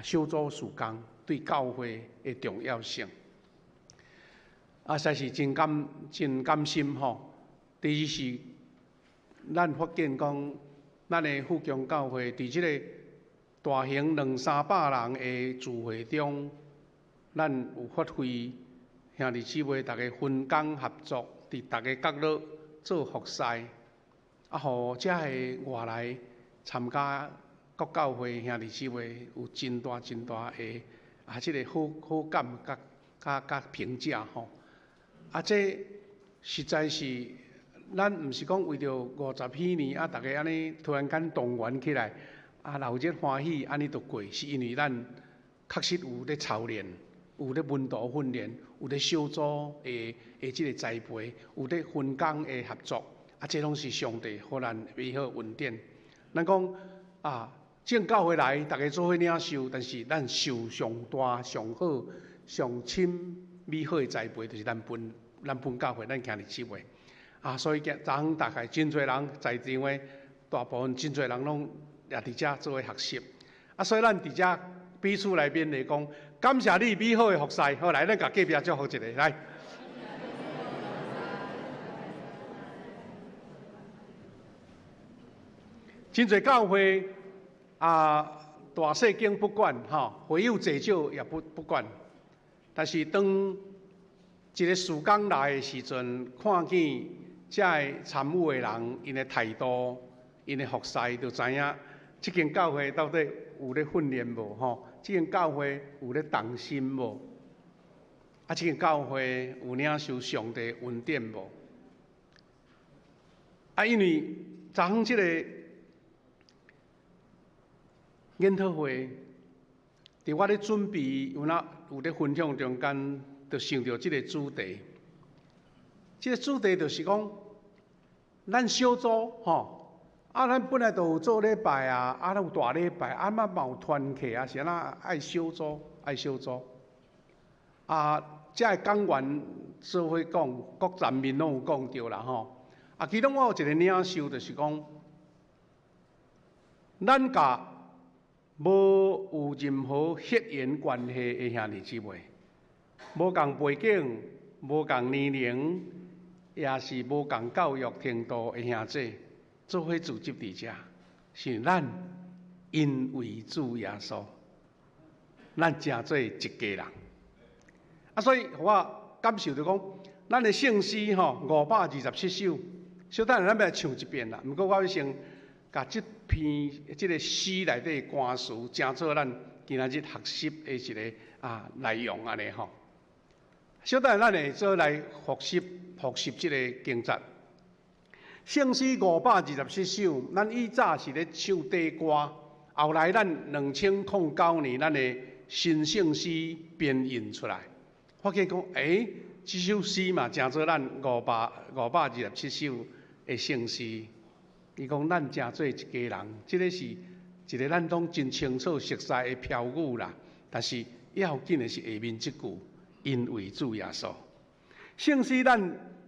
小组事工对教会的重要性。实在是真甘心吼。第二是，咱发现讲，咱的富强教会伫即个大型200-300人的聚会中，咱有发挥兄弟姊妹大家分工合作，伫大家角落做服侍，互遮个外来参加各教会兄弟姊妹有真大的即个好感甲评价吼。这实在是咱毋是讲为着50几年大家安尼突然间动员起来，闹热欢喜安尼就过，是因为咱确实有咧操练，有咧门徒训练，有咧小组的即个栽培，有咧分工的合作，这拢是上帝互咱美好恩典。咱讲正教会来，大家做伙领受，但是咱受上大、上好、上深美好的栽培，就是咱本教会，咱兄弟姊妹。所以昨昏大概真侪人在场的，大部分真侪人拢也伫遮做伙学习。所以咱伫遮彼此来勉励讲，感谢你美好的服侍。好，来，咱甲隔壁祝福一下，来。真侪教会大细经不管会友济少也不管，但是当一个事工来的时阵，看见遮个参与的人，因的态度、因的服侍，就知影这间教会到底有咧训练无？这间教会有咧动心无？这间教会有领受上帝恩典无？因为昨昏这个研讨会，伫我咧准备有咧分享中间，就想到这个主题。这个主题就是讲，咱小组咱本来就有做礼拜咱有大礼拜，嘛有团契是安那爱小组。这个讲员做伙讲，各站面拢有讲到啦其中我有一个领受，就是讲，咱甲无有任何血缘关系的兄弟姊妹，无共背景、无共年龄，也是无共教育程度的兄弟，做伙组织伫遮，是咱因为主耶稣，咱成做一家人。所以我感受到讲，咱的圣诗527首，小等下咱要来唱一遍啦。不过我要先甲这个诗内底的歌词，正做咱今仔日学习的一个内容安尼吼。小等下咱会做来复习这个经节。圣诗527首，咱以早是咧唱地歌，后来咱2009年咱的新圣诗编印出来，发现讲，这首诗嘛，正做咱527首的圣诗。伊讲咱正做一家人，这个是一个咱拢真清楚熟悉的标语啦。但是要紧的是下面这句，因为主耶稣。圣诗咱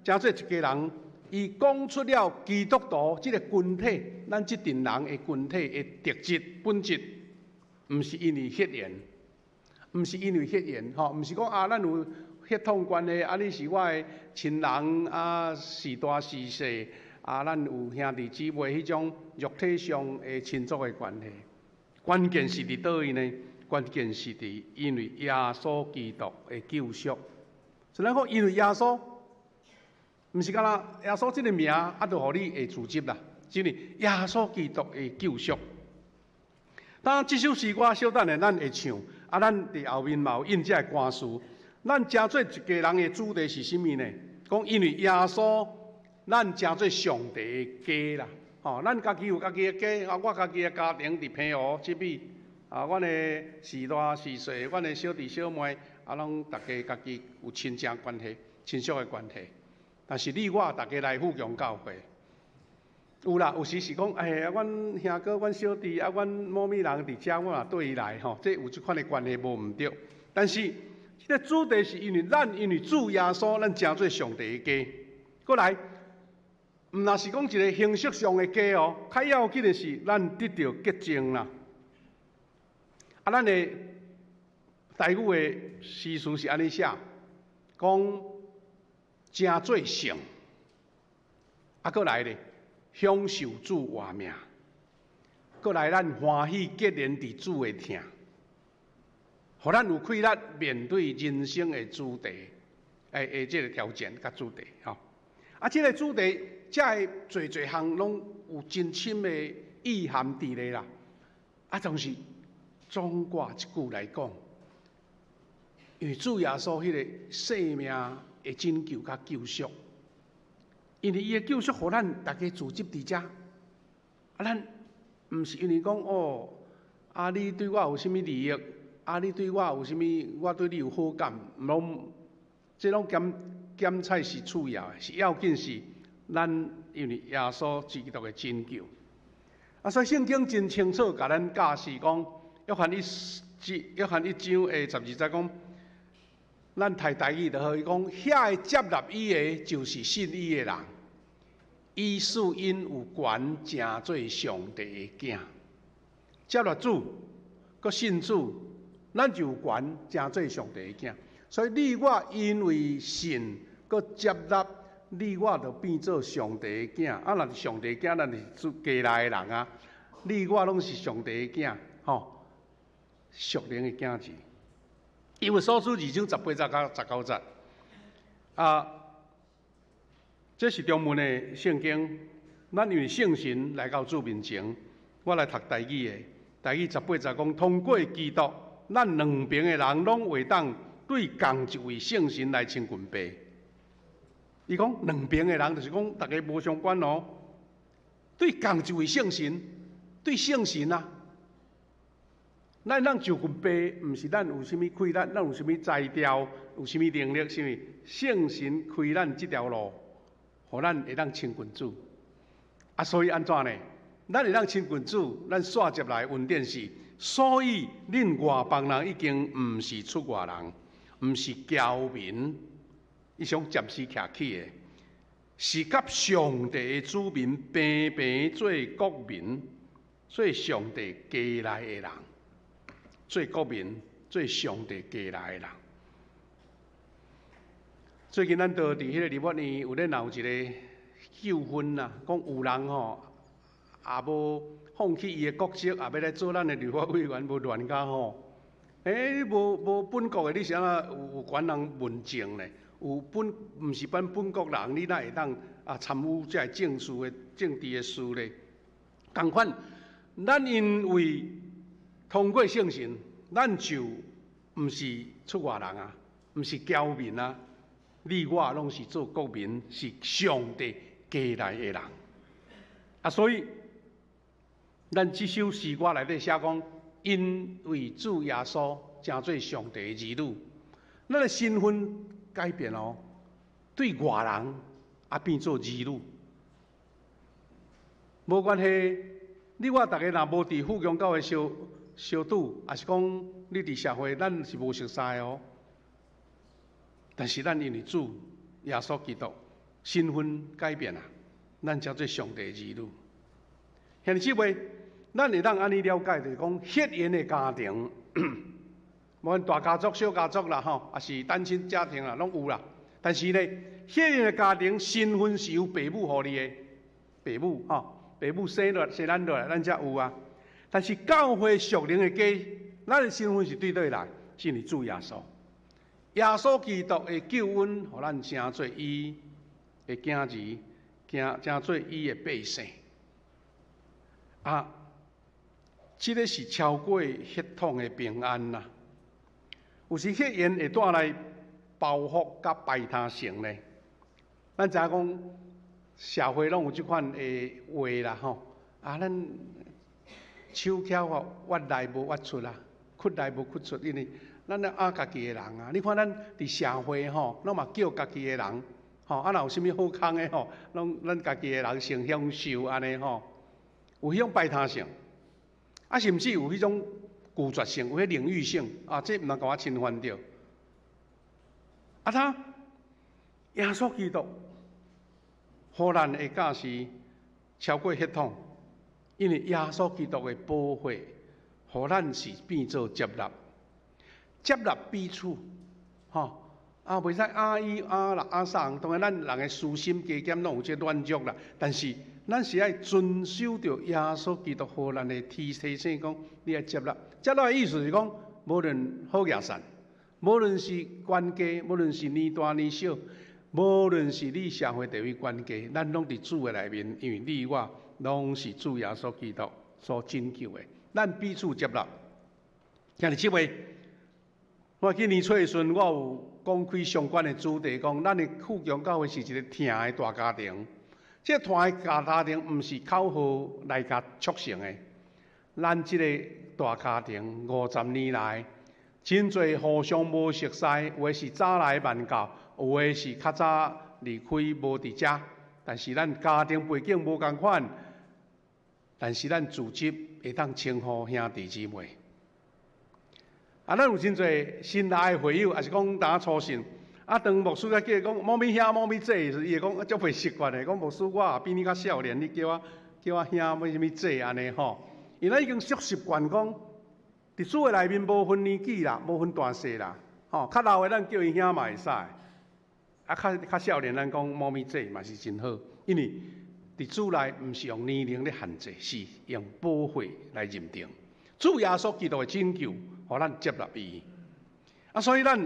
正做一家人，伊讲出了基督徒这个群体，咱这群人的群体的特质本质，毋是因为血缘，毋是因为血缘毋是讲咱有血统关系，你是我的亲人是大是细。咱有兄弟姊妹迄种肉体上的亲族的关系，关键是伫倒位呢？关键是伫因为耶稣基督的救赎。所以咱讲因为耶稣，毋是干那耶稣这个名就互你会自接啦，是因为耶稣基督的救赎。当然，这首诗歌小等下咱会唱，咱伫后面嘛有印这个歌词。咱正做一家人的主题是啥物呢？讲因为耶稣。咱正做上帝的家啦，咱家己有家己的家，我家己的家庭伫平湖这边，阮的是大是细，阮的小弟小妹，拢大家家己有亲情关系、亲属的关系。但是你我大家来富强教会，有啦，有时是讲，阮兄哥、阮小弟阮某咪人伫遮，我也对伊来这有这款的关系无毋对。但是这个主题是因为主耶稣，咱正做上帝的家。过来。毋若是讲一个形式上的家较要紧的是咱得到洁净啦。咱的台语的诗词是安尼写，讲真做圣，搁来咧享受主活命，搁来咱欢喜结连伫主的听，互咱有气力面对人生的主题，即个条件甲主题吼。即个主题，才会侪项拢有真深的意涵伫咧啦。就是总括一句来讲，因为主耶稣迄个生命的拯救甲救赎，因为伊的救赎，互咱大家聚集伫遮。咱毋是因为讲你对我有啥物利益，你对我有啥物，我对你有好感，这拢检菜是次要的，是要紧是咱因为耶稣基督的拯救。所以圣经真清楚甲咱教示讲，约翰一章的12节讲，咱读台语就好，伊讲遐个接纳伊的，就是信伊的人。伊是因有权成做上帝的囝，接纳主，佮信主，咱就有权成做上帝的囝。所以你我因为信，佮接纳，你我就变做上帝的囝。若是上帝的囝，咱是家内的人啊。你我拢是上帝的囝，属灵的囝子。因为所书2章18节到19节，这是中文的圣经。咱因为圣神来到主面前，我来读台语的。台语18节讲，通过基督，咱两边的人拢会当对同一位圣神来称群拜。伊讲两边的人，就是讲大家无相关哦，对同一位圣神，对圣神啊。咱就群拜，毋是咱有啥物开咱有啥物才调，有啥物能力，是因圣神开咱这条路。互咱会当亲近主，所以安怎呢？咱会当亲近主，咱线接来稳定是，所以恁外邦人已经毋是出外人，毋是侨民，伊想暂时徛起的，是甲上帝的子民平平做国民，做上帝家内的人，做国民，做上帝家内的人。最近咱倒伫迄个立法院有咧闹一个纠纷啦，讲有人也无放弃伊的国籍，也要来做咱的立法委员，无乱甲无本国的，你是安那有权人问政咧？有毋是本国人，你哪会当参与这个政治的事咧？同款，咱因为通过圣神，咱就毋是出外人啊，毋是侨民啊。你我拢是做国民，是上帝家内的人所以咱这首诗歌内底写讲，因为主耶稣成做上帝的儿女，咱的身份改变哦，对外人变做儿女，无关系。你我大家若无伫富强教会相拄，也是讲你伫社会，咱是无熟悉哦。但是咱因为主耶稣基督身份改变咱叫做上帝的儿女。现姊妹，咱会当安尼了解，就是讲血缘的家庭，无论大家族、小家族啦，也是单亲家庭啦，拢有啦。但是呢，血缘的家庭身份是由父母互你的，父母父母生咱落来，咱才有啊。但是教会属灵的家，咱的身份是对对来，是你主耶稣。耶稣基督的救恩，互咱成做伊的囝儿，成做伊的百姓。这个是超过血统的平安啦。有时血缘会带来报复甲排他性呢。咱知影讲社会拢有即款的话啦，咱手巧挖来无挖出啦，窟来无窟出，因为咱咧家己的人啊。你看咱伫社会拢嘛叫家己的人，若有啥物好康的拢咱家己的人先享受安尼有迄种排他性，甚至有迄种拒绝性，有迄领域性这毋能甲我侵犯着。他耶稣基督，互咱的教示超过血统，因为耶稣基督的宝血，互咱是变做接纳，接纳彼此，吼。袂使阿姨阿六阿三，当然咱人的私心加减拢有这乱足啦。但是咱是爱遵守着耶稣基督互咱的提醒讲，你要接纳。接纳的意思是讲，无论好也善，无论是关系，无论是年大年小，无论是你社会地位关系，咱拢伫主的内面，因为你我拢是主耶稣基督所拯救的，咱彼此接纳。今日即位，我今年初的时阵，我有讲开相关的主题，讲咱的富强教会是一个疼的大家庭。这疼的大家庭，毋是口号来甲促成的。咱这个大家庭50年来，真侪互相无熟悉，有的是早来晚到，有的是较早离开无伫遮。但是咱家庭背景无共款，但是咱自己会当称呼兄弟姊妹。咱有真侪新来的会友，也是讲大家初信。当牧师甲叫伊讲某咪兄、某咪姐，伊会讲足袂习惯的，讲牧师我也比你较少年，你叫我兄、咪什么姐安尼吼。因为已经熟习惯讲，伫主的内面无分年纪啦，无分大细啦，吼。较老的咱叫伊兄嘛会使，较少年咱讲某咪姐嘛是真好，因为伫主内毋是用年龄咧限制，是用保惠来认定。主耶稣基督的拯救，互咱接纳伊。所以咱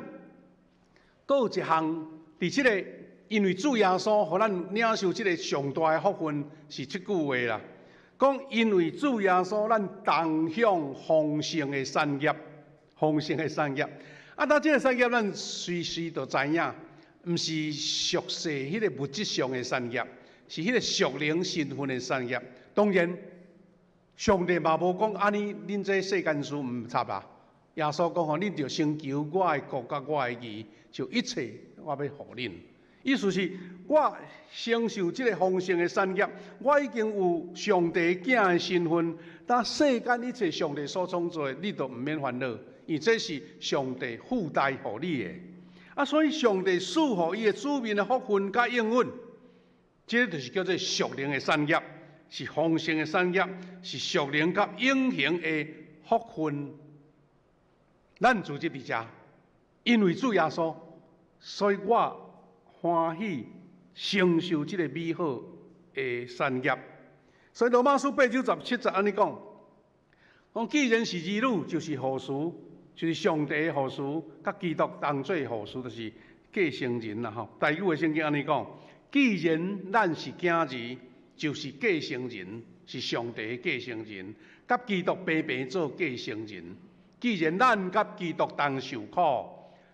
阁有一项，伫即个因为主耶稣，互咱领受即个上大的福分，是即句话啦。讲因为主耶稣，咱同享丰盛的产业，丰盛的产业。但即个产业，咱随时都知影，毋是俗世迄个物质上的产业，是迄个属灵身份的产业。当然。上帝嘛无讲安尼，恁这世间事毋插啦。耶稣讲吼，恁着先求我的国甲我的义，就一切我要互恁。意思是，我承受这个丰盛的产业，我已经有上帝囝的身份。但世间一切上帝所创造的，你都毋免烦恼，因为这是上帝附带互你的。所以上帝赐予伊的子民的福分甲应允，这就是叫做属灵的产业。是丰盛的产业，是属灵甲永恒的福分。咱自己伫遮，因为主耶稣，所以我欢喜承受这个美好的产业。所以罗马书8章17节安尼讲：既然是儿女，就是父嗣，就是上帝的父嗣，甲基督同做父嗣，就是继承人啦。吼，台语的圣经安尼讲：既然咱是囝儿。就是继承人，是上帝的继承人，甲基督平平做继承人。既然咱甲基督同受苦，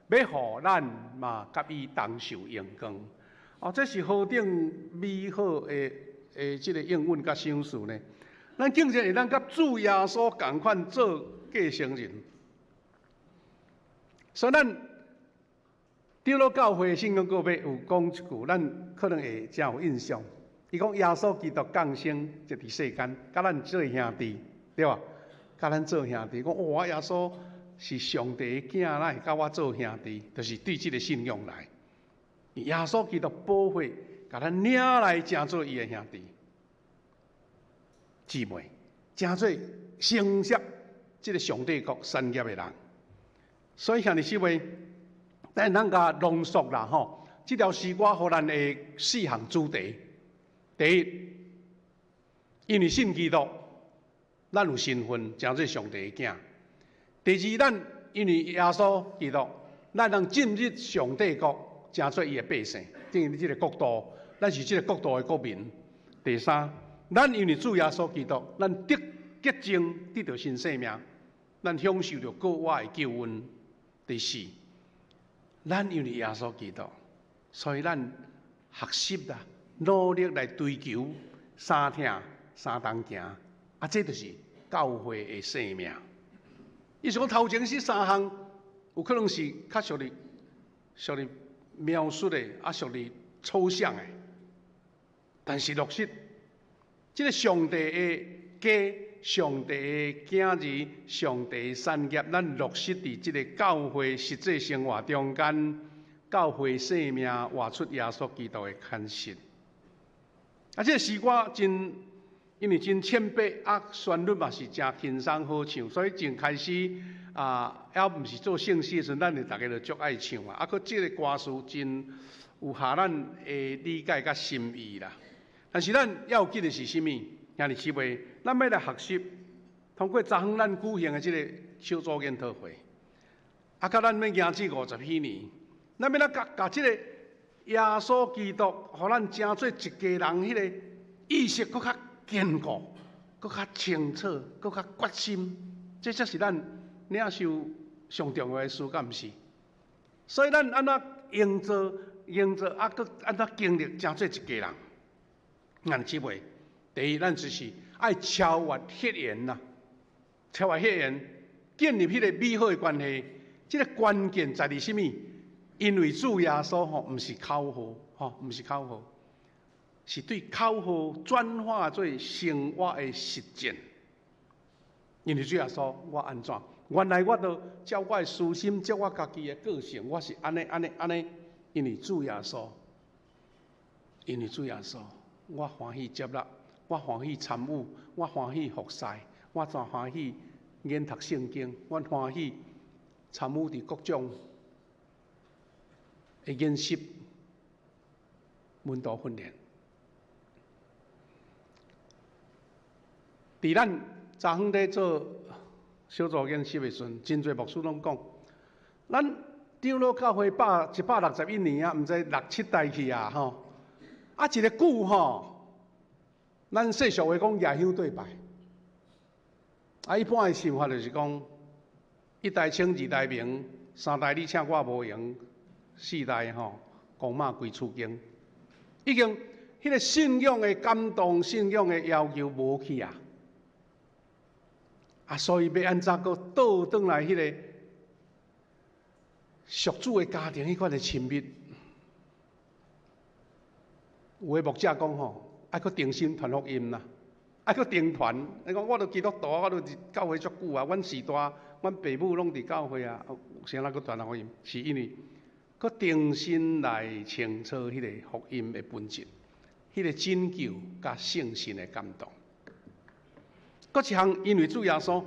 要互咱嘛甲伊同受荣光。这是何等美好的这个应允甲赏赐呢？咱竟然会当甲主耶稣同款做继承人。所以咱长老教会圣经告别有讲一句，咱可能会真有印象。伊讲耶稣基督降生就伫世间，甲咱做兄弟，对吧？甲咱做兄弟，讲哇，耶稣是上帝的囝，咱会甲我做兄弟，就是对这个信仰来。耶稣基督保惠，甲咱领来，成做伊的兄弟姊妹，成做承接这个上帝国产业的人。所以兄弟姊妹，咱甲浓缩啦吼，这条诗歌互咱的4项主题。第一，因为信基督，咱有身份，成做上帝的囝。第二，咱因为耶稣基督，咱能进入上帝国，成做伊的百姓，进入这个国度，咱是这个国度的国民。第三，咱因为主耶稣基督，咱得洁净，得到新生命，咱享受着国外的救恩。第四，咱因为耶稣基督，所以咱学习啦。努力来追求三听三当行，这就是教会的生命。伊是讲头前是3项，有可能是较属于描述的，属于抽象的，但是落实，这个上帝的家、上帝的囝儿、上帝的产业，咱落实伫这个教会实际生活中间，教会生命活出耶稣基督的诠释。这个诗歌真因为真谦卑，旋律嘛是真轻松好唱，所以从开始还毋是做圣诗的时阵，咱就大家就足爱唱啊。佫即个歌词真有合咱的理解甲心意啦。但是咱要记的是啥物？兄弟姊妹，咱要来学习，通过昨昏咱举行的即个小组研讨会，甲咱要行至50几年，咱要甲即个耶稣基督，互咱成做一家人，迄个意识佫较坚固，佫较清楚，佫较决心，这才是咱领受上重要的事，敢毋是？所以咱安怎营造，佫安怎经历，成做一家人。兄弟姊妹，第一，咱就是爱超越血缘呐，超越血缘，建立迄个美好的关系。这个关键在于什么？因为主耶稣毋是口号，毋是口号。是对口号转化做生活的实践。因为主耶稣，我安怎？原来我都照我的私心，照我家己的个性，我是安尼。因为主耶稣，我欢喜接纳，我欢喜参与，我欢喜服侍，我真欢喜研读圣经，我欢喜参与伫各种的研习、门徒训练。伫咱昨昏咧做小组研习的时阵，真侪牧师拢讲，咱长老教会161年啊，毋知6、7代去啊吼。一个句吼，咱世俗话讲夜香对拜。一般的想法就是讲，1代清2代明，3代你请我无用，4代吼公马归厝经，已经迄个信仰的感动、信仰的要求无去啊。所以要安怎个倒转来迄个属主的家庭迄款的亲密？有的牧者讲吼，爱去定心传福音啦，爱去定团。你讲我都基督徒，我都伫教会足久啊，阮时代，阮爸母拢伫教会啊，谁人去传福音？是因为去定心来清楚迄个福音的本质，迄个拯救甲圣神的感动。搁一项，因为主耶稣，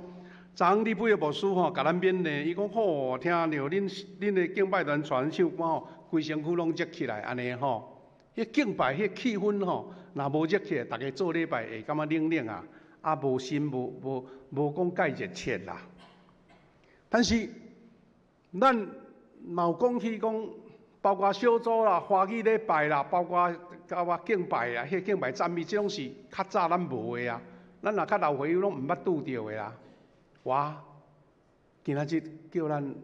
昨昏你几个牧师吼，甲咱勉励，伊讲好，听到恁的敬拜团传唱歌吼，规身躯拢热起来，安尼吼。迄敬拜迄气氛吼，若无热起来，大家做礼拜会感觉冷啊，无心无讲介热切啦。但是咱嘛有讲起讲，包括小组啦、欢喜礼拜啦，包括敬拜啦，迄敬拜赞美，即种是较早咱无的啊。咱若较老岁友拢毋捌拄着的啦。今仔日叫咱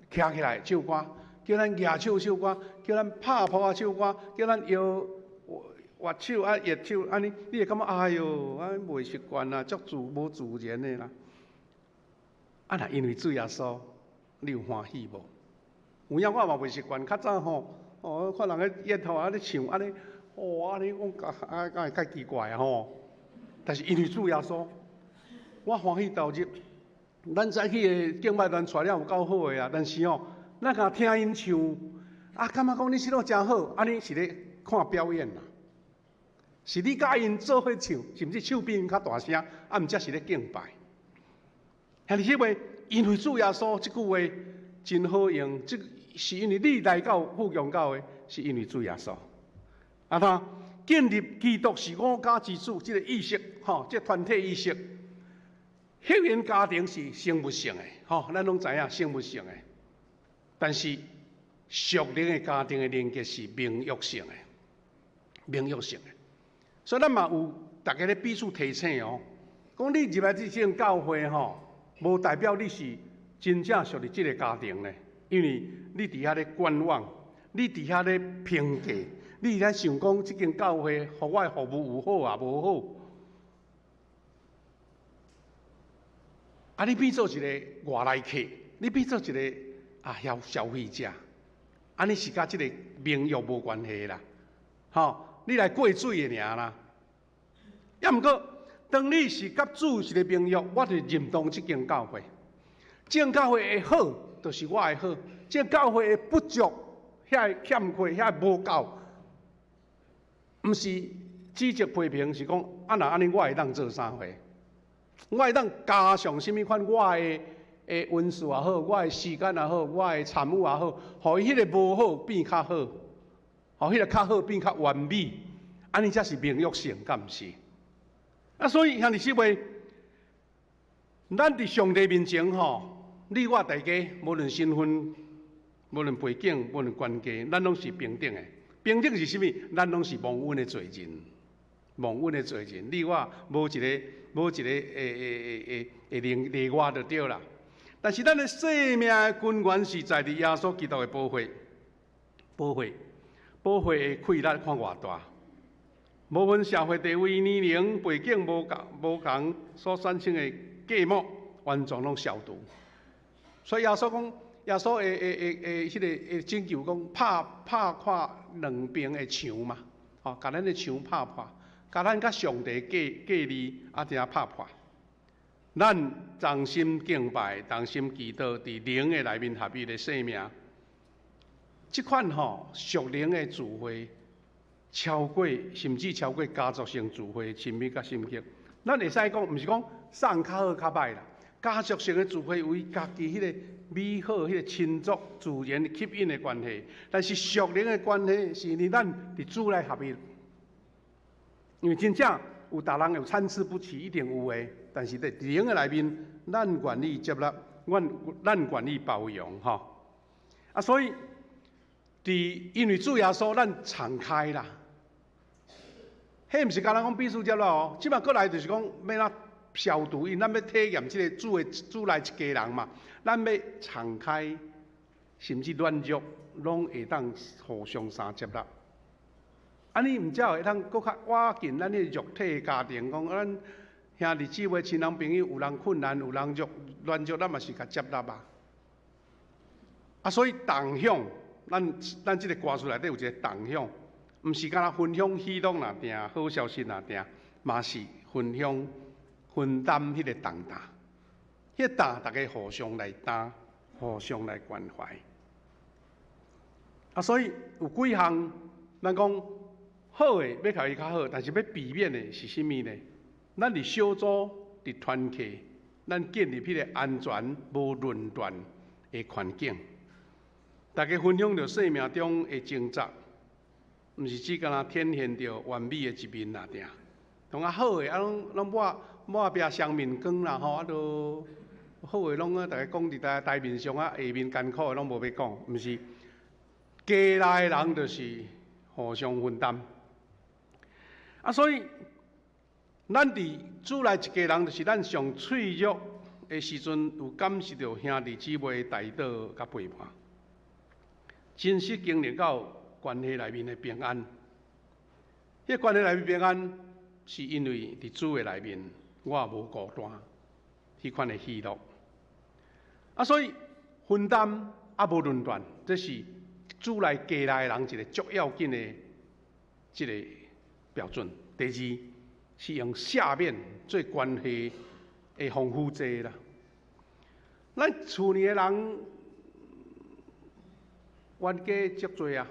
徛起来唱歌，叫咱举手歌，叫咱拍谱唱歌，叫咱摇乐手乐手，安尼你会感觉哎哟，袂习惯啊，无自然的啦。若因为主耶稣，你有欢喜无？有影我嘛袂习惯，较早吼，看人个乐吼咧唱安尼，安尼讲敢会介奇怪吼。但是因为主耶稣，我欢喜投入。咱早起的敬拜团带了有够好的啊，但是咱甲听因唱，感觉讲你唱得真好，安尼是咧看表演啦，是你甲因做伙唱，甚至手比因较大声，毋则是咧敬拜。兄弟姊妹，因为主耶稣这句话真好用，这是因为你来到富强教会，是因为主耶稣。他建立基督是我家之主，这个意识，这团体意识。血缘家庭是生物性的，咱拢知影生物性的。但是属灵的家庭的连结是名誉性的，所以咱嘛有大家咧彼此提醒讲你入来这间教会无代表你是真正属于这个家庭咧，因为你伫遐咧观望，你伫遐咧评价，你伫遐想讲这间教会互我的服务有好啊无好。你变做一个外来客，你变做一个消费者，你是甲这个名誉无关系啦，你来过水的尔啦。也毋过，当你是甲主是个名誉，我就认同这间教会。这间教会的好，就是我的好；这间教会的不足、遐欠缺、遐无够，毋是指责批评是讲，啊若安尼，我会当做啥货？我会当加上甚物款我的温数也好，我的时间也好，我的产物也好，互伊迄个无好变较好，互迄个较好变较完美，安尼才是名誉性，敢毋是？啊，所以兄弟姊妹，咱伫上帝面前吼，你我大家无论身份、无论背景、无论关系，咱拢是平等的。平等是啥物？咱拢是蒙恩的罪人，蒙恩的罪人，你我无一个例外就对啦。但是咱的生命的根源是在伫耶稣基督的保惠的气力看偌大。无论社会地位、年龄、背景无同，所产生的芥末，完全拢消除。所以耶稣讲，耶稣迄个拯救讲，拍看两边的墙嘛，吼，甲咱的墙拍破，甲咱甲上帝隔离，啊，定拍破。咱同心敬拜，同心祈祷，伫灵的内面合一的生命，即款吼属灵的智慧，甚至超过家族性智慧亲密甲深刻。咱会使讲，毋是讲送较好较歹啦，家族性的智慧为家己迄个美好、迄个亲族自然吸引的关系，但是属灵的关系是呢，咱伫主内合一。因为真正有大人有参差不齐，一定有诶。但是伫灵的内面，咱愿意接纳，咱愿意包容，吼。啊，所以因为主耶稣，咱敞开啦。迄毋是干咱讲必须接纳哦，即摆过来就是讲要哪消除，因咱要体验即个主内一家人嘛，咱要敞开，甚至软弱，拢会当互相相接纳。安尼毋才会当搁较瓦近咱迄肉体的家庭，讲咱兄弟姊妹、亲人朋友，有人困难，有人软弱，咱嘛是甲接纳啊。啊，所以同享，咱即个歌词内底有一个同享。毋是干那分享喜乐若定，好消息若定，嘛是分担迄个重担。迄个担，大家互相来担，互相来关怀。啊，所以有几项，咱讲好诶，要甲伊较好，但是要避免诶是啥物呢？咱伫小组、伫团契，咱建立迄个安全、无论断诶环境。大家分享着生命中诶挣扎。毋是只干那展现着完美的一面啦，定，同啊好诶，啊拢抹壁双面光啦吼，啊都好诶，拢啊大家讲伫台面上啊，下面艰苦诶拢无要讲，毋是。家内人就是互相分担，啊，所以咱伫主内一家人，就是咱上脆弱诶时阵，有感受到兄弟姊妹带导甲陪伴，真实经历到。关系内面的平安，迄关系内面平安，是因为伫主的内面，我也无孤单，迄款的喜乐。啊，所以分担啊无论断，这是主内家内人一个足要紧的即个标准。第二是用赦免做关系的丰富剂啦。咱厝里的人冤家足多啊。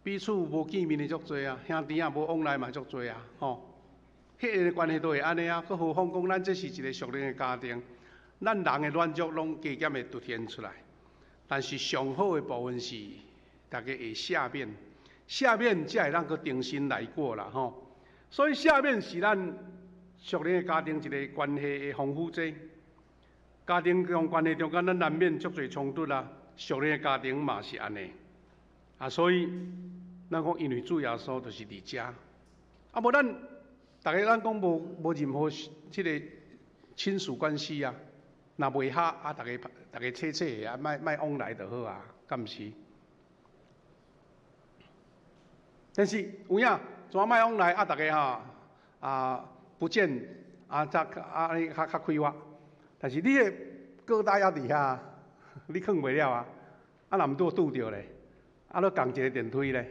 彼此无见面的足多啊，兄弟啊无往来嘛足多啊，吼，迄个关系都会安尼啊。佫何况讲咱这是一个属灵的家庭，咱人的软弱拢加减会凸显出来。但是上好的部分是大家会赦免，赦免才会让佫重新来过啦，吼。所以赦免是咱属灵的家庭一个关系的丰富剂。家庭中关系中间，咱难免足多冲突啊。属灵的家庭嘛是安尼。啊，所以咱讲，因为主耶稣就是伫遮，啊，无咱大家咱讲无任何即个亲属关系啊，若袂合啊，大家切切啊，莫往来就好啊，敢毋是？但是有影，怎莫往来啊？大家不见啊，则安尼较快活。但是你的疙瘩还伫遐，你囥袂了啊？啊，若毋拄着咧？啊，你共一个电梯咧，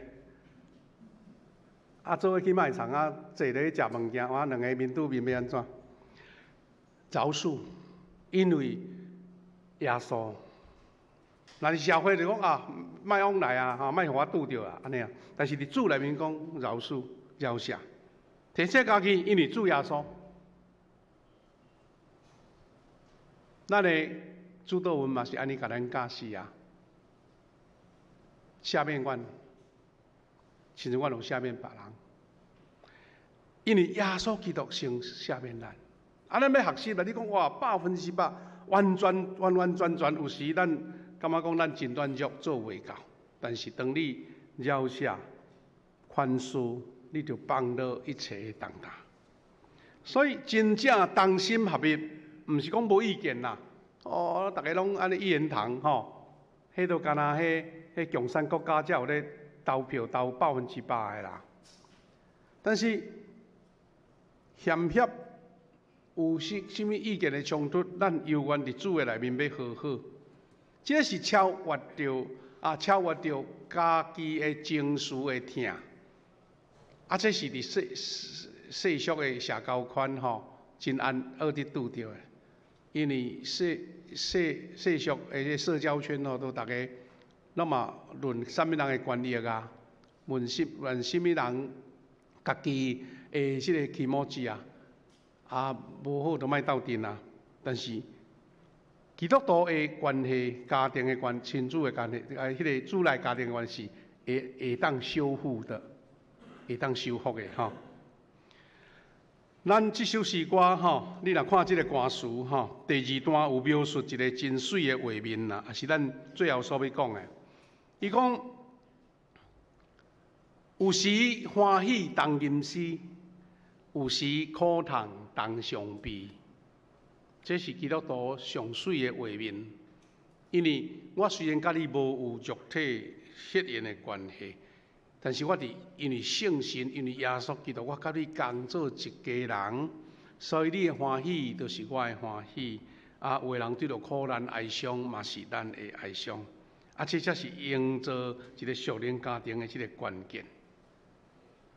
啊，做伙去卖场啊，坐咧去食物件，两个面对面要安怎？饶恕，因为耶稣。若是社会就讲啊，莫往来啊，莫互我拄着啊，安尼啊。但是伫主内面讲饶恕、饶赦，提醒家己，因为主耶稣。咱的主导文嘛是安尼甲咱教示啊。下面阮，甚至阮有下面别人，因为耶稣基督先下面咱。啊，咱要学习啦！你讲哇，100%完全，有时咱感觉讲咱真软弱做袂到，但是当你饶赦、宽恕，你就帮到一切的重担。所以真正同心合一，毋是讲无意见啦。哦，大家拢安尼一言堂吼，迄都干那迄共产国家才有咧投票投100%的啦。但是嫌协。有什么意见的冲突，咱犹原伫主的内面要和好。这是超越着家己的情绪的痛。啊，这是伫世俗的社交圈吼，真好伫拄着的。因为世俗的社交圈吼，都大家那么论什么人的权益啊，论什么人家己的这个起毛子啊。啊，无好就莫斗阵啊！但是基督徒的关系、家庭的关、亲子的关系，迄个主内家庭的关系，会当修复的，会当修复的吼。咱这首诗歌吼，你若看这个歌词吼，第2段有描述一个真水的画面啦，也是咱最后所要讲的。伊讲有时欢喜当吟诗。有时苦痛当伤悲，这是基督徒上水的画面。因为我虽然甲你无有肉体血缘的关系，但是我因为圣神，因为耶稣基督，我甲你共做一家人，所以你的欢喜就是我的欢喜。啊，有的人对着苦难哀伤，嘛是咱的哀伤。啊，这才是营造一个属灵家庭的这个关键。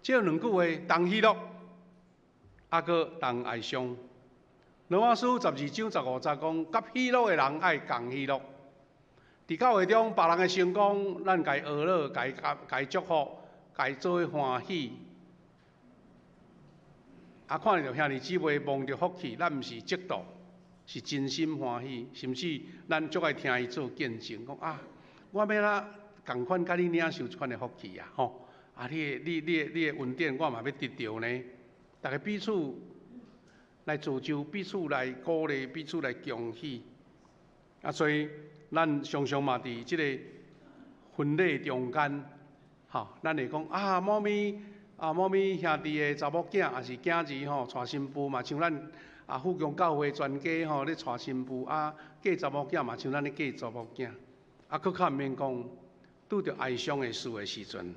这两句话，当喜乐。啊，搁同哀伤。罗马书12章15节讲，甲喜乐的人爱共喜乐。伫教会中，别人的成功，咱该学乐，该祝福，该做伙欢喜。啊，看到兄弟姊妹蒙着福气，咱毋是嫉妒，是真心欢喜。甚至咱足爱听伊做见证，讲啊，我要啦共款甲你领受这款的福气啊，吼！啊，你的恩典，我嘛要得到呢。大家彼此来造就，彼此来鼓励，彼此来恭喜。啊，所以咱常常嘛伫即个婚礼中间，吼，咱会讲啊，某咪兄弟的查某囝，也是囝儿吼，娶新妇嘛，像咱啊富强教会全家吼咧娶新妇啊，嫁查某囝嘛，像咱咧嫁查某囝。啊，佫较毋免讲，拄着哀伤的事的时阵，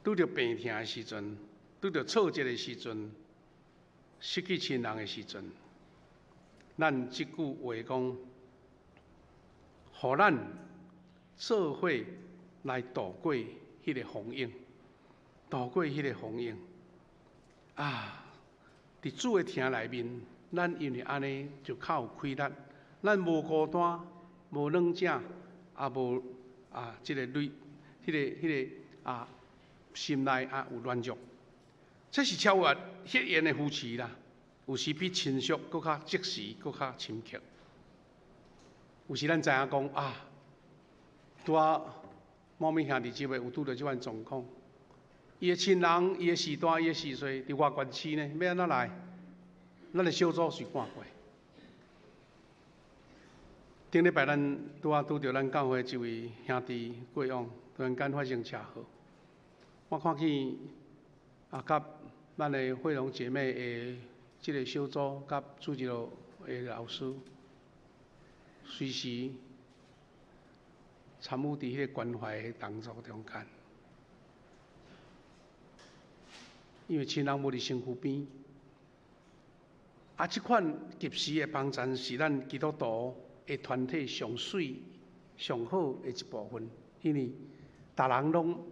拄着病痛的时阵。拄着挫折的时阵，失去亲人的时阵，咱即句话讲，互咱做伙来度过迄个风影，度过迄个风影。啊，伫主的听内面，咱因为安尼就较有气力，咱无孤单，无软正，也无即个迄个心内有软弱。这是超越血缘的夫妻啦，有时比亲属搁较即时，搁较深刻。有时咱知影讲啊，拄啊某咪兄弟姊妹有拄到即款状况，伊的亲人、伊的时代、伊的时岁伫外县市呢，要安怎来？咱的小组是看过。顶礼拜咱拄到咱教会一位兄弟过往，突然间发生车祸，我看去甲咱的惠龙姐妹的即个小组，甲主持的老师，随时参与伫迄个关怀的动作中间，因为亲人无伫身躯边，即款及时的帮衬是咱基督徒的团体上水、上好的一部分，因为逐人拢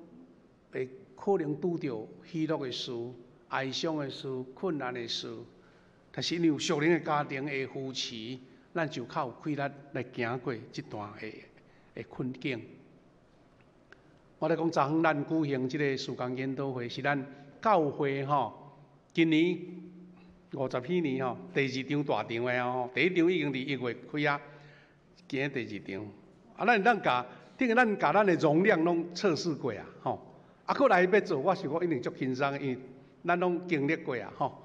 会可能拄着喜乐的事。哀伤的事、困难的事，但是因为有属灵的家庭的扶持，咱就较有气力来行过这段的困境。我咧讲，昨昏咱举行这个事工研讨会，是咱教会吼今年50几年吼，第2场大场的吼，第1场已经伫1月开啊，今日第2场。啊，咱甲咱的容量拢测试过啊，吼。啊，过来要做，我想讲一定足轻松，因为咱拢经历过啊，吼。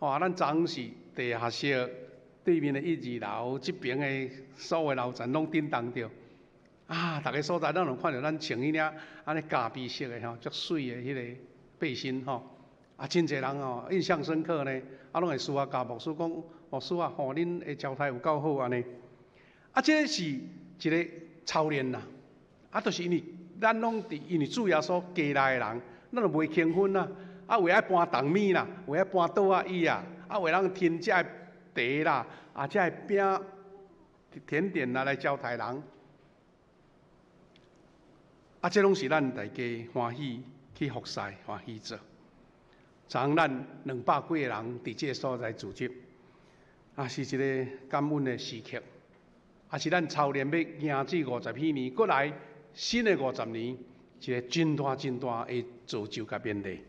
啊，咱昨是地下室对面的1、2楼，这边的所有楼层拢顶当着。啊，逐个所在咱拢看到咱穿迄领安尼咖啡色的吼，足水的迄个背心吼。啊，真侪人吼印象深刻呢，啊，拢会私下甲牧师讲，牧师啊，吼，恁的招待有够好安尼。啊，这是一个操练啦，啊，就是因为咱拢因为主耶稣家来的人，咱就袂轻分啦，啊，为爱搬重米啦，为爱搬桌啊椅啊，啊，为人添这茶啦，啊，这饼甜点啦来招待人，啊，这拢是咱大家欢喜去服侍，欢喜做。昨咱200几个人伫这个所在组织，啊，是一个感恩的时刻。也是咱操练要行至50几年，过来新的50年，一个真大的造就甲勉励。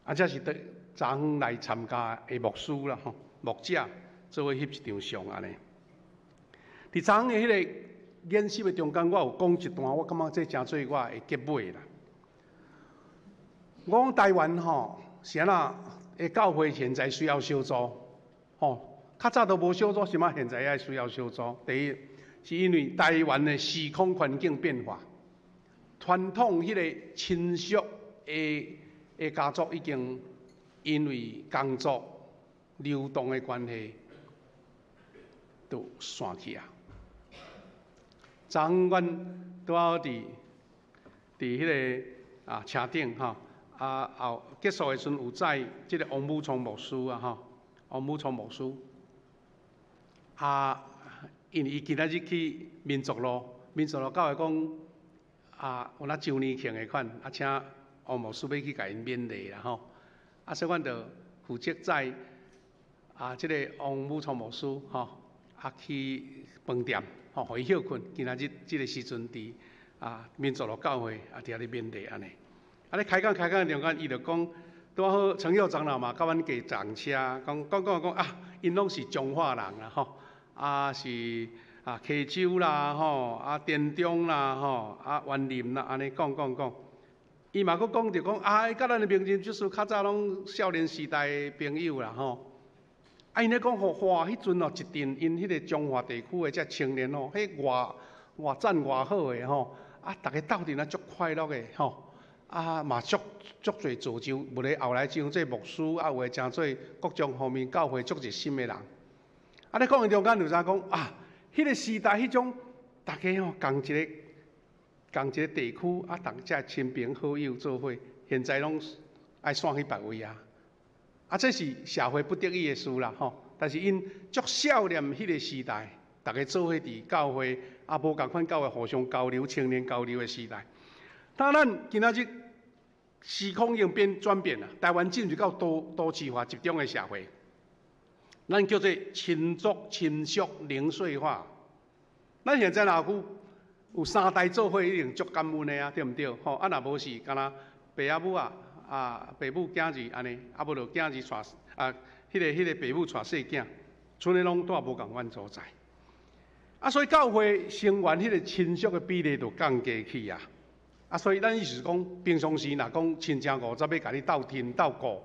啊，这是昨来参加的牧师啦，吼，牧者做伙翕一张相安尼。伫昨的迄个演习的中间，我有讲一段，我感觉这真做我的结尾啦。我讲台湾吼，是安那的教会现在需要小组，吼。较早都无小组，什么现在也需要小组。第一，是因为台湾的时空环境变化，传统迄个亲属的家族已经因为工作流动的关系，都散去啊。昨阮拄好伫迄个车顶吼，后结束的时阵有载即个王武聪牧师啊吼，王武聪牧师。因为伊今仔日去民族路教会讲有周年庆的款，请王牧师要去甲因勉励啦吼。所以阮就负责载即个王武聪牧师吼，去饭店吼，互伊休困。今仔日即个时阵伫民族路教会伫遐咧勉励安尼。咧开讲中间，伊就讲，拄好陈佑长老嘛，甲阮加撞车，讲因拢是彰化人啦吼。是溪州啦吼，田中啦吼，园林啦，安尼讲。伊嘛佫讲着讲，伊甲咱的名人就是较早拢少年时代的朋友啦吼。因咧讲吼，哇，迄阵哦，一阵因迄个彰化地区的遮青年哦，迄偌赞偌好的吼，大家斗阵足快乐的吼，嘛足侪造就，无咧后来像这牧师有诶诚做各种方面教会足热心的人。咧讲的中间就讲迄个时代迄种大家吼共一个地区同遮亲朋好友做伙，现在拢爱散去别位啊。这是社会不得已的事啦吼。但是因足少年迄个时代，大家做伙伫教会无共款教会互相交流、青年交流的时代。当咱今仔日时空已经转变啦，台湾进入到都市化集中的社会。咱叫做亲族亲属零碎化。咱现在若有3代做伙，一定足感恩的啊，对毋对？吼，若无是，敢若爸仔母爸母囝儿安尼，无就囝儿娶迄个爸母娶细囝，剩的拢带无共款所在。所以教会成员迄个亲属的比例就降低去啊。所以咱意思是讲，平常时若讲亲情50要甲你斗听、斗顾、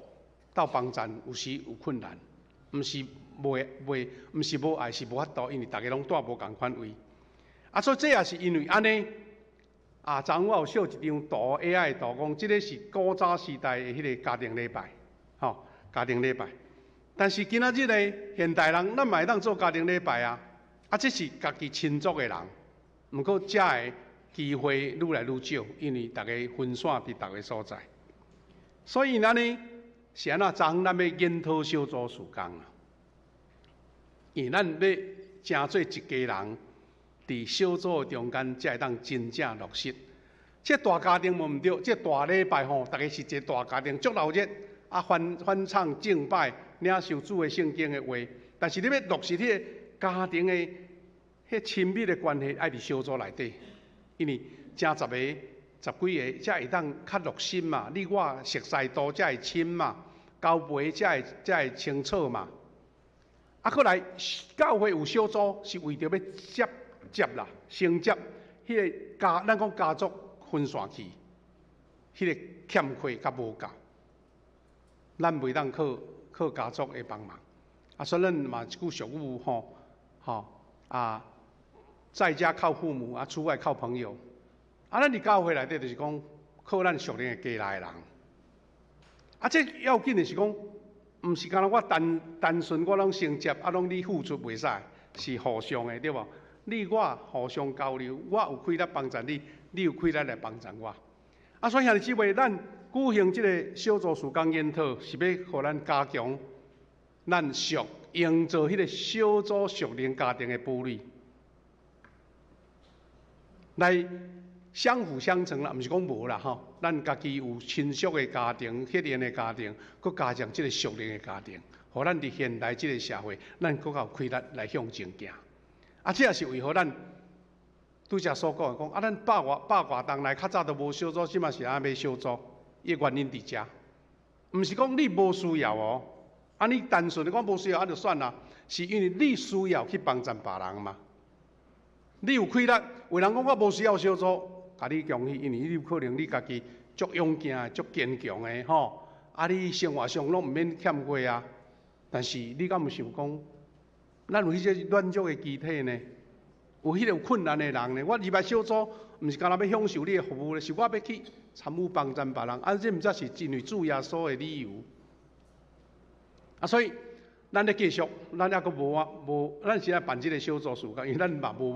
斗帮衬，有时有困难。毋是无爱，是无法度，因为大家拢带无共款位。所以这也是因为安尼。昨我有秀一张图 ，AI 的图讲，这个是古早时代的迄个家庭礼拜，吼，家庭礼拜。但是今仔日呢，现代人咱嘛会当做家庭礼拜啊。这是家己亲族的人，毋过遮的机会愈来愈少，因为大家分散伫逐个所在。所以安尼。是安怎？昨咱要研讨小组时间啊，因为咱要诚做一家人，伫小组中间才会当真正落实。这大家庭无毋对，这大礼拜吼，大家是一个大家庭，足闹热欢唱敬拜，领受主的圣经的话。但是你要落实迄个家庭的迄亲密的关系，爱伫小组内底，因为正10几个才会当较落心嘛，你我熟悉度才会亲嘛，交陪才会清楚嘛。啊，过来教会有小组是为着要接啦，承接迄个咱讲家族分散去，迄个欠缺甲无够，咱袂当靠家族的帮忙。啊，所以咱嘛一句俗语在家靠父母，啊，出外靠朋友。啊，咱伫教会内底就是讲靠咱属灵的家来的人。啊，这要紧的是讲，毋是干那我单纯我拢承接，啊，拢你付出袂使，是互相的，对无？你我互相交流，我有开力帮助你，你有开力来帮助我。啊，所以兄弟姊妹，咱举行这个小组事工研讨，是要互咱加强咱营造迄个小组属灵家庭的步履，来相辅相成啦，毋是讲无啦吼。咱家己有亲属的家庭、血缘的家庭，佮加上即个属灵的家庭，互咱伫现代即个社会，咱更有开力来向前行。啊，这也是为何咱拄则所讲的讲，啊，咱百外冬来较早都无小组，即嘛是安要小组，伊原因伫遮，毋是讲你无需要哦。啊，你单纯的讲无需要，啊就算啦，是因为你需要去帮助别人嘛。你有开力，有人讲我无需要小组，甲你恭喜，因为你有可能你家己足勇健、足坚强的吼，啊，你生活上拢毋免欠缺啊。但是你敢有想讲，咱有迄些软弱的肢体呢？有迄个困难的人呢？我入来小组，毋是干那要享受你的服务呢，是我要去参与帮助别人，啊，这毋则是因为主耶稣的理由。啊，所以咱咧继续，咱还阁无，咱是来办即个小组事工，因为咱嘛无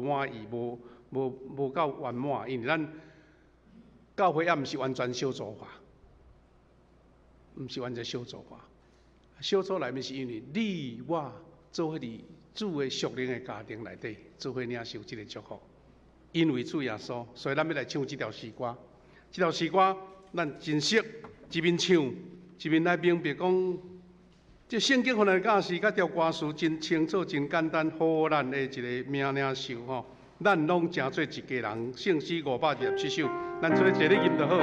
满意，无够圆满，因为咱教会也毋是完全小组化，毋是完全小组化。小组内面是因为你我做迄个主的属灵的家庭内底，做伙领受即个祝福。因为主耶稣，所以咱要来唱即条诗歌。即条诗歌咱真熟，一面唱，一面来明白讲。这圣经互咱教示，甲条歌词真清楚、真简单，好咱的一个命领受吼。咱拢诚做一家人，圣诗527首，咱做一个音就好。